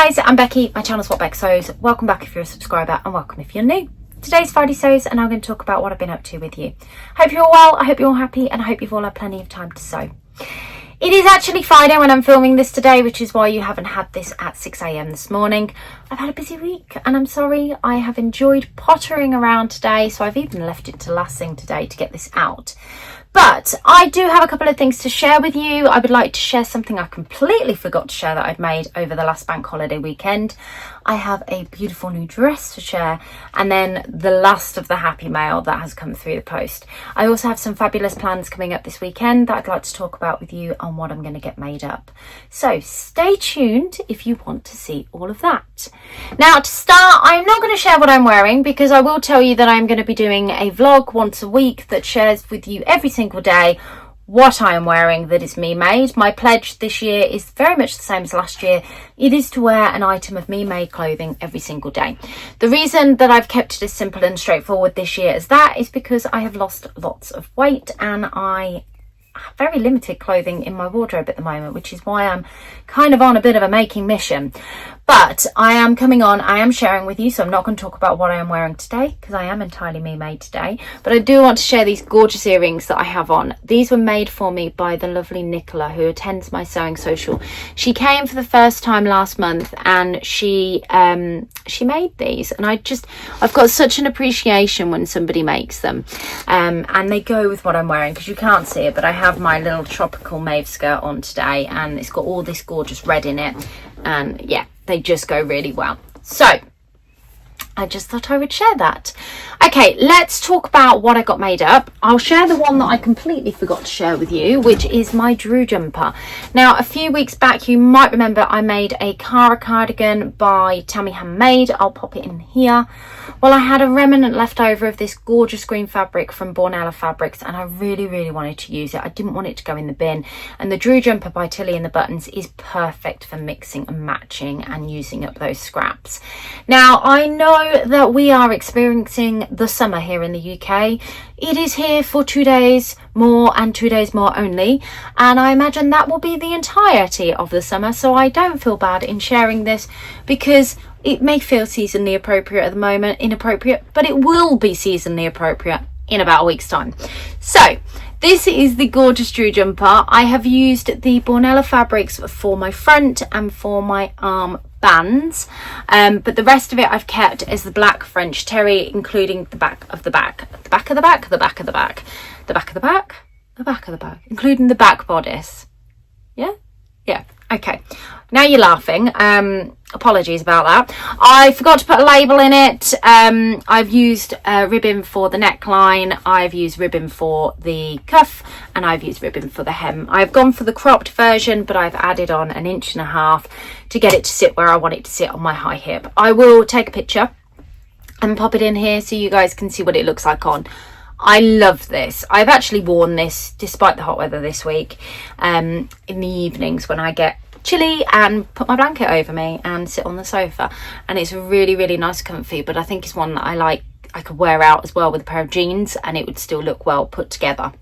guys, I'm Becky, my channel's What Beck Sews. Welcome back if you're a subscriber and welcome if you're new. Today's Friday Sews and I'm going to talk about what I've been up to with you. Hope you're all well, I hope you're all happy and I hope you've all had plenty of time to sew. It is actually Friday when I'm filming this today, which is why you haven't had this at 6 AM this morning. I've had a busy week and I'm sorry. I have enjoyed pottering around today, so I've even left it to last thing today to get this out. But I do have a couple of things to share with you. I would like to share something I completely forgot to share that I'd made over the last bank holiday weekend. I have a beautiful new dress to share, and then the last of the happy mail that has come through the post. I also have some fabulous plans coming up this weekend that I'd like to talk about with you on what I'm going to get made up. So stay tuned if you want to see all of that. Now to start, I'm not going to share what I'm wearing because I will tell you that I'm going to be doing a vlog once a week that shares with you every single day what I am wearing that is me made. My pledge this year is very much the same as last year. It is to wear an item of me made clothing every single day. The reason that I've kept it as simple and straightforward this year as that is because I have lost lots of weight and I have very limited clothing in my wardrobe at the moment, which is why I'm kind of on a bit of a making mission. But I am coming on, I am sharing with you, so I'm not going to talk about what I am wearing today because I am entirely me made today. But I do want to share these gorgeous earrings that I have on. These were made for me by the lovely Nicola who attends my sewing social. She came for the first time last month and she made these, and I've got such an appreciation when somebody makes them. And they go with what I'm wearing because you can't see it, but I have my little tropical mauve skirt on today and it's got all this gorgeous red in it, and yeah, they just go really well. So I just thought I would share that. Okay, let's talk about what I got made up. I'll share the one that I completely forgot to share with you, which is my Drew jumper. Now, a few weeks back, you might remember I made a Cara cardigan by Tammy Handmade. I'll pop it in here. Well, I had a remnant left over of this gorgeous green fabric from Bornella Fabrics, and I really wanted to use it. I didn't want it to go in the bin. And the Drew jumper by Tilly and the Buttons is perfect for mixing and matching and using up those scraps. Now, I know that we are experiencing the summer here in the UK. It is here for 2 days more and 2 days more only, and I imagine that will be the entirety of the summer, so I don't feel bad in sharing this because it may feel seasonally appropriate at the moment, inappropriate, but it will be seasonally appropriate in about a week's time. So this is the gorgeous Drew jumper. I have used the Bornella fabrics for my front and for my arm bands, but the rest of it I've kept as the black French terry, including the back of the back, the back of the back, the back of the back, the back of the back, the back of the back, including the back bodice. Yeah, okay. Now you're laughing. Apologies about that. I forgot to put a label in it. I've used ribbon for the neckline, I've used ribbon for the cuff, and I've used ribbon for the hem. I've gone for the cropped version, but I've added on 1.5 inches to get it to sit where I want it to sit on my high hip. I will take a picture and pop it in here so you guys can see what it looks like on. I love this. I've actually worn this despite the hot weather this week in the evenings when I get chilly and put my blanket over me and sit on the sofa, and it's really nice, comfy, but I think it's one that I could wear out as well with a pair of jeans and it would still look well put together.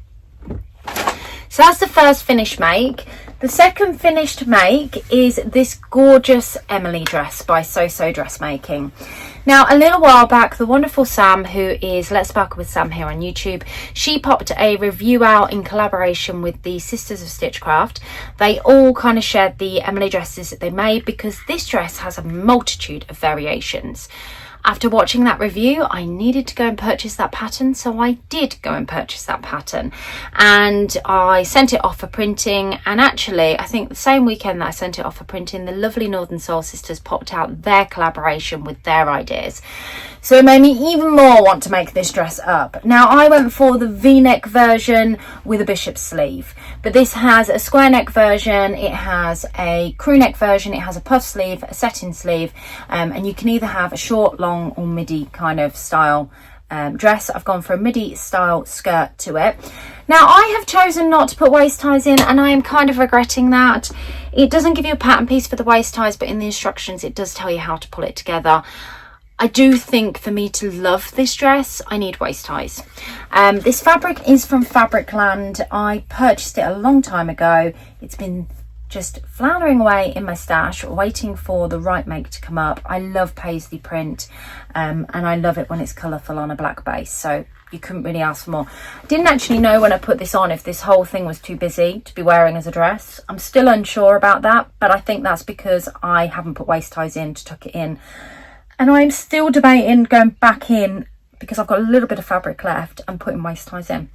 So that's the first finished make. The second finished make is this gorgeous Emily dress by So Dressmaking. Now, a little while back, the wonderful Sam, who is Let's Sparkle with Sam here on YouTube, she popped a review out in collaboration with the Sisters of Stitchcraft. They all kind of shared the Emily dresses that they made because this dress has a multitude of variations. After watching that review, I needed to go and purchase that pattern, so I did go and purchase that pattern. And I sent it off for printing, and actually, I think the same weekend that I sent it off for printing, the lovely Northern Soul Sisters popped out their collaboration with their ideas. So it made me even more want to make this dress up. Now, I went for the V-neck version with a bishop sleeve, but this has a square neck version, it has a crew neck version, it has a puff sleeve, a satin sleeve, and you can either have a short, long or midi kind of style dress. I've gone for a midi style skirt to it. Now, I have chosen not to put waist ties in, and I am kind of regretting that. It doesn't give you a pattern piece for the waist ties, but in the instructions it does tell you how to pull it together. I do think for me to love this dress, I need waist ties. This fabric is from Fabricland. I purchased it a long time ago. It's been just floundering away in my stash, waiting for the right make to come up. I love paisley print, and I love it when it's colourful on a black base, so you couldn't really ask for more. I didn't actually know when I put this on if this whole thing was too busy to be wearing as a dress. I'm still unsure about that, but I think that's because I haven't put waist ties in to tuck it in. And I'm still debating going back in because I've got a little bit of fabric left and putting waist ties in.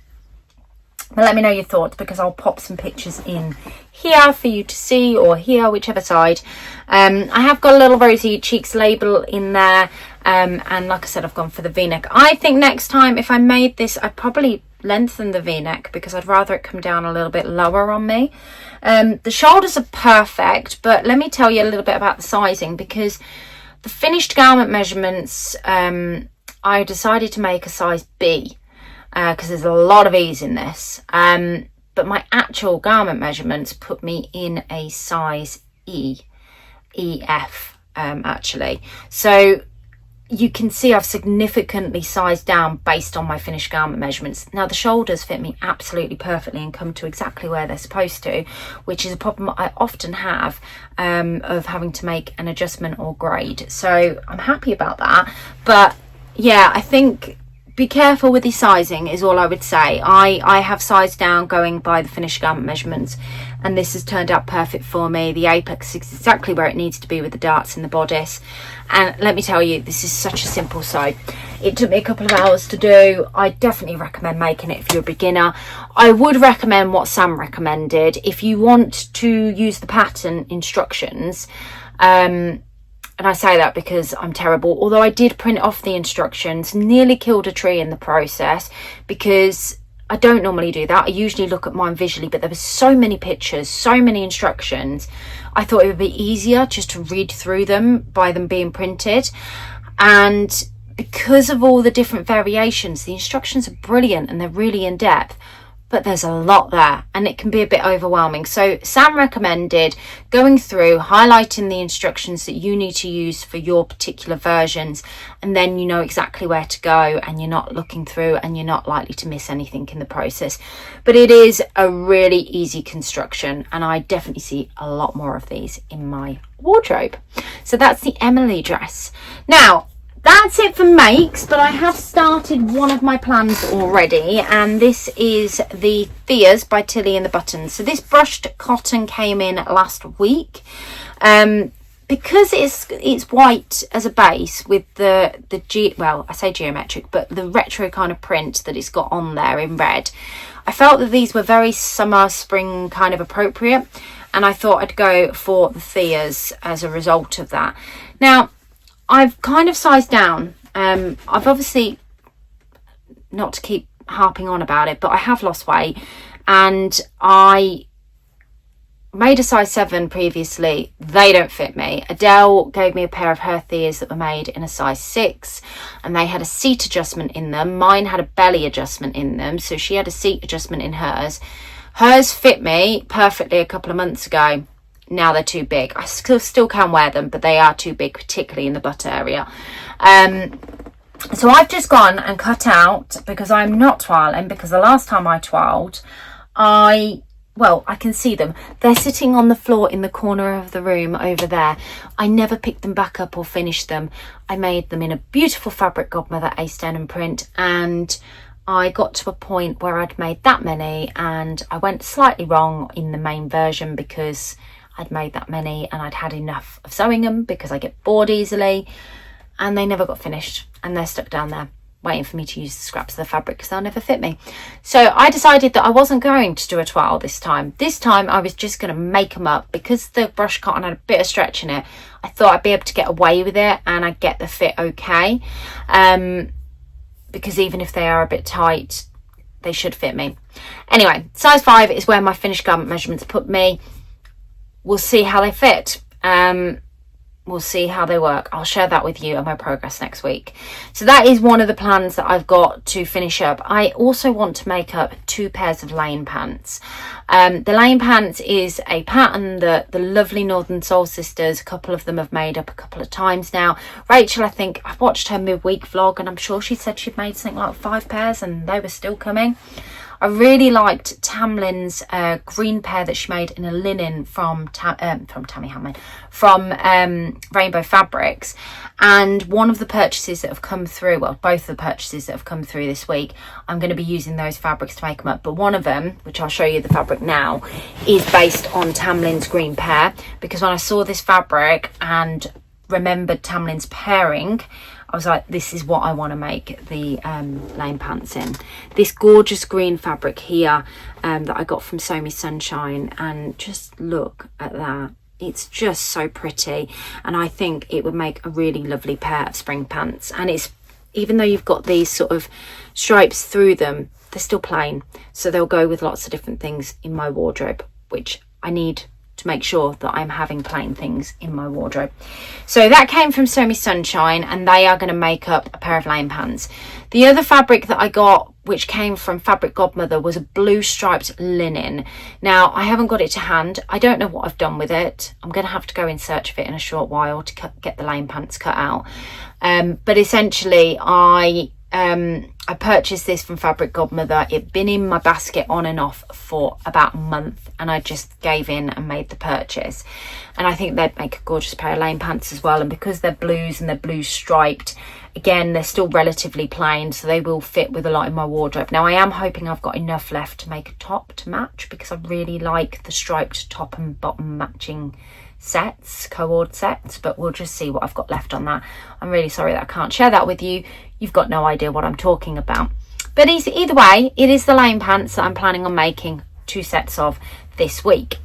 But let me know your thoughts, because I'll pop some pictures in here for you to see, or here, whichever side. I have got a little Rosy Cheeks label in there, and like I said, I've gone for the v-neck. I think next time if I made this, I'd probably lengthen the v-neck because I'd rather it come down a little bit lower on me. The shoulders are perfect, but let me tell you a little bit about the sizing, because the finished garment measurements, I decided to make a size B. Because there's a lot of E's in this, but my actual garment measurements put me in a size EF actually. So you can see I've significantly sized down based on my finished garment measurements. Now the shoulders fit me absolutely perfectly and come to exactly where they're supposed to, which is a problem I often have of having to make an adjustment or grade. So I'm happy about that. But yeah, I think be careful with the sizing is all I would say. I have sized down going by the finished garment measurements, and this has turned out perfect for me. The apex is exactly where it needs to be with the darts in the bodice, and let me tell you, this is such a simple sew. It took me a couple of hours to do. I definitely recommend making it if you're a beginner. I would recommend what Sam recommended if you want to use the pattern instructions. And I say that because I'm terrible. Although I did print off the instructions, nearly killed a tree in the process because I don't normally do that. I usually look at mine visually, but there were so many pictures, so many instructions. I thought it would be easier just to read through them by them being printed. And because of all the different variations, the instructions are brilliant and they're really in depth. But there's a lot there and it can be a bit overwhelming. So Sam recommended going through, highlighting the instructions that you need to use for your particular versions, and then you know exactly where to go and you're not looking through and you're not likely to miss anything in the process. But it is a really easy construction, and I definitely see a lot more of these in my wardrobe. So that's the Emily dress. Now, that's it for makes, but I have started one of my plans already, and this is the Theas by Tilly and the Buttons. So this brushed cotton came in last week. Because it's white as a base with well, I say geometric, but the retro kind of print that it's got on there in red. I felt that these were very summer, spring kind of appropriate, and I thought I'd go for the Theas as a result of that. Now, I've kind of sized down. I've obviously, not to keep harping on about it, but I have lost weight, and I made a size 7 previously. They don't fit me. Adele gave me a pair of her Theas that were made in a size 6, and they had a seat adjustment in them. Mine had a belly adjustment in them, so she had a seat adjustment in hers. Hers fit me perfectly a couple of months ago. Now they're too big. I still can wear them, but they are too big, particularly in the butt area. So I've just gone and cut out, because I'm not toiling, because the last time I toiled, I can see them. They're sitting on the floor in the corner of the room over there. I never picked them back up or finished them. I made them in a beautiful fabric godmother Ace denim print, and I got to a point where I'd made that many, and I went slightly wrong in the main version because I'd made that many and I'd had enough of sewing them, because I get bored easily, and they never got finished, and they're stuck down there waiting for me to use the scraps of the fabric because they'll never fit me. So I decided that I wasn't going to do a toile this time. This time I was just going to make them up, because the brush cotton had a bit of stretch in it. I thought I'd be able to get away with it and I'd get the fit okay, because even if they are a bit tight, they should fit me. Anyway, size 5 is where my finished garment measurements put me. We'll see how they fit. We'll see how they work. I'll share that with you and my progress next week. So that is one of the plans that I've got to finish up. I also want to make up 2 pairs of lane pants. The lane pants is a pattern that the lovely Northern Soul sisters, a couple of them have made up a couple of times now. Rachel, I think I've watched her midweek vlog, and I'm sure she said she'd made something like 5 pairs and they were still coming. I really liked Tamlin's green pair that she made in a linen from Tammy Handmade, from Rainbow Fabrics. And one of the purchases that have come through, well, both of the purchases that have come through this week, I'm going to be using those fabrics to make them up. But one of them, which I'll show you the fabric now, is based on Tamlin's green pair, because when I saw this fabric and remembered Tamlin's pairing, I was like, this is what I want to make the lane pants in. This gorgeous green fabric here that I got from Sew Me Sunshine, and just look at that. It's just so pretty, and I think it would make a really lovely pair of spring pants. And it's, even though you've got these sort of stripes through them, they're still plain, so they'll go with lots of different things in my wardrobe, which I need to make sure that I'm having plain things in my wardrobe. So that came from Sew Me Sunshine, and they are going to make up a pair of lane pants. The other fabric that I got, which came from Fabric Godmother, was a blue striped linen. Now, I haven't got it to hand. I don't know what I've done with it. I'm going to have to go in search of it in a short while to get the lane pants cut out. But essentially, I purchased this from Fabric Godmother. It'd been in my basket on and off for about a month, and I just gave in and made the purchase. And I think they'd make a gorgeous pair of lane pants as well. And because they're blues and they're blue striped, again, they're still relatively plain, so they will fit with a lot in my wardrobe. Now, I am hoping I've got enough left to make a top to match, because I really like the striped top and bottom matching sets, co-ord sets, but we'll just see what I've got left on that. I'm really sorry that I can't share that with you. You've got no idea what I'm talking about. But either way, it is the lane pants that I'm planning on making 2 sets of this week.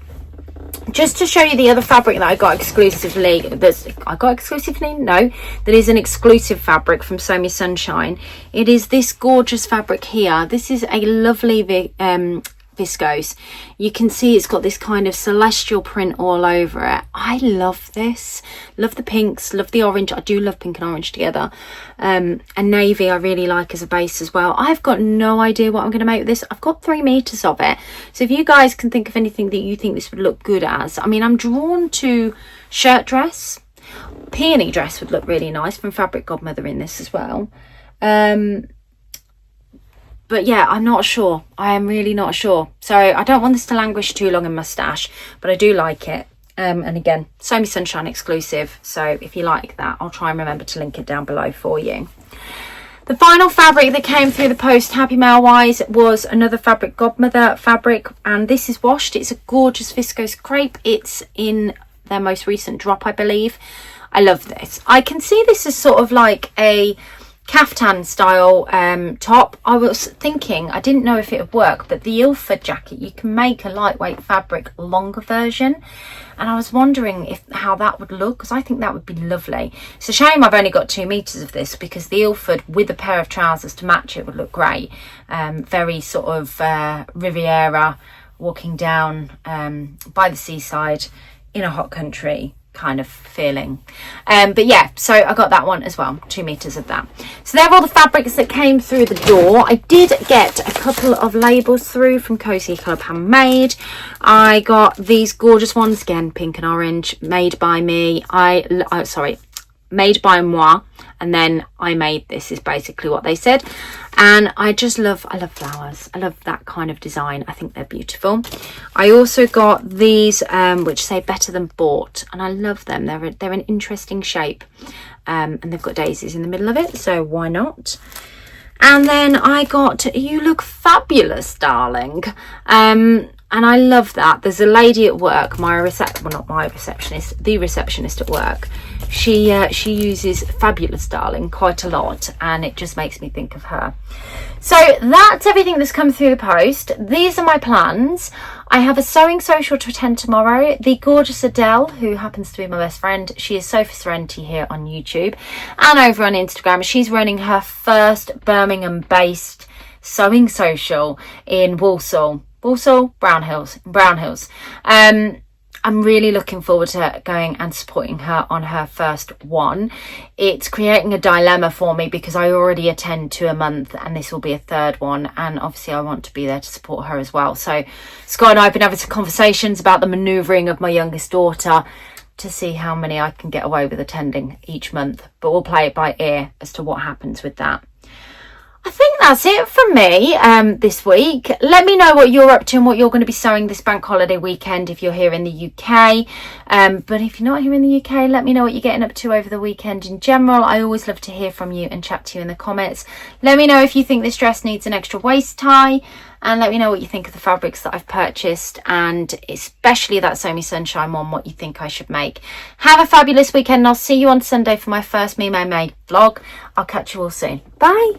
Just to show you the other fabric that I got exclusively, that is an exclusive fabric from Sew Me Sunshine. It is this gorgeous fabric here. This is a lovely viscose. You can see it's got this kind of celestial print all over it. I love this. Love the pinks, love the orange. I do love pink and orange together. And navy I really like as a base as well. I've got no idea what I'm going to make with this. I've got 3 meters of it, so if you guys can think of anything that you think this would look good as. I mean, I'm drawn to shirt dress. Peony dress would look really nice from Fabric Godmother in this as well. But yeah, I'm not sure. I am really not sure. So I don't want this to languish too long in my stash, but I do like it. And again, Sew Me Sunshine exclusive. So if you like that, I'll try and remember to link it down below for you. The final fabric that came through the post, Happy Mail wise, was another Fabric Godmother fabric. And this is washed. It's a gorgeous viscose crepe. It's in their most recent drop, I believe. I love this. I can see this as sort of like a caftan style top. I was thinking, I didn't know if it would work, but the Ilford jacket, you can make a lightweight fabric longer version, and I was wondering how that would look, because I think that would be lovely. It's a shame I've only got 2 meters of this, because the Ilford with a pair of trousers to match it would look great. Very sort of Riviera, walking down by the seaside in a hot country kind of feeling. But yeah, so I got that one as well, 2 meters of that. So they're all the fabrics that came through the door. I did get a couple of labels through from Cozy Club Handmade. I got these gorgeous ones, again, pink and orange, made by me. Made by moi, and then I made this, is basically what they said. And I love flowers. I love that kind of design. I think they're beautiful. I also got these which say better than bought, and I love them. They're an interesting shape, and they've got daisies in the middle of it, so why not? And then I got You Look Fabulous, Darling. And I love that. There's a lady at work, the receptionist at work. She uses Fabulous, Darling quite a lot, and it just makes me think of her. So that's everything that's come through the post. These are my plans. I have a sewing social to attend tomorrow. The gorgeous Adele, who happens to be my best friend, she is Sophie Sorrenti here on YouTube and over on Instagram. She's running her first Birmingham-based sewing social in Brown Hills. I'm really looking forward to going and supporting her on her first one. It's creating a dilemma for me because I already attend 2 a month, and this will be a 3rd one, and obviously I want to be there to support her as well. So Scott and I have been having some conversations about the manoeuvring of my youngest daughter to see how many I can get away with attending each month, but we'll play it by ear as to what happens with that. I think that's it from me this week. Let me know what you're up to and what you're going to be sewing this bank holiday weekend if you're here in the UK. But if you're not here in the UK, let me know what you're getting up to over the weekend in general. I always love to hear from you and chat to you in the comments. Let me know if you think this dress needs an extra waist tie, and let me know what you think of the fabrics that I've purchased, and especially that Sew Me Sunshine one, what you think I should make. Have a fabulous weekend, and I'll see you on Sunday for my first Me Made vlog. I'll catch you all soon. Bye.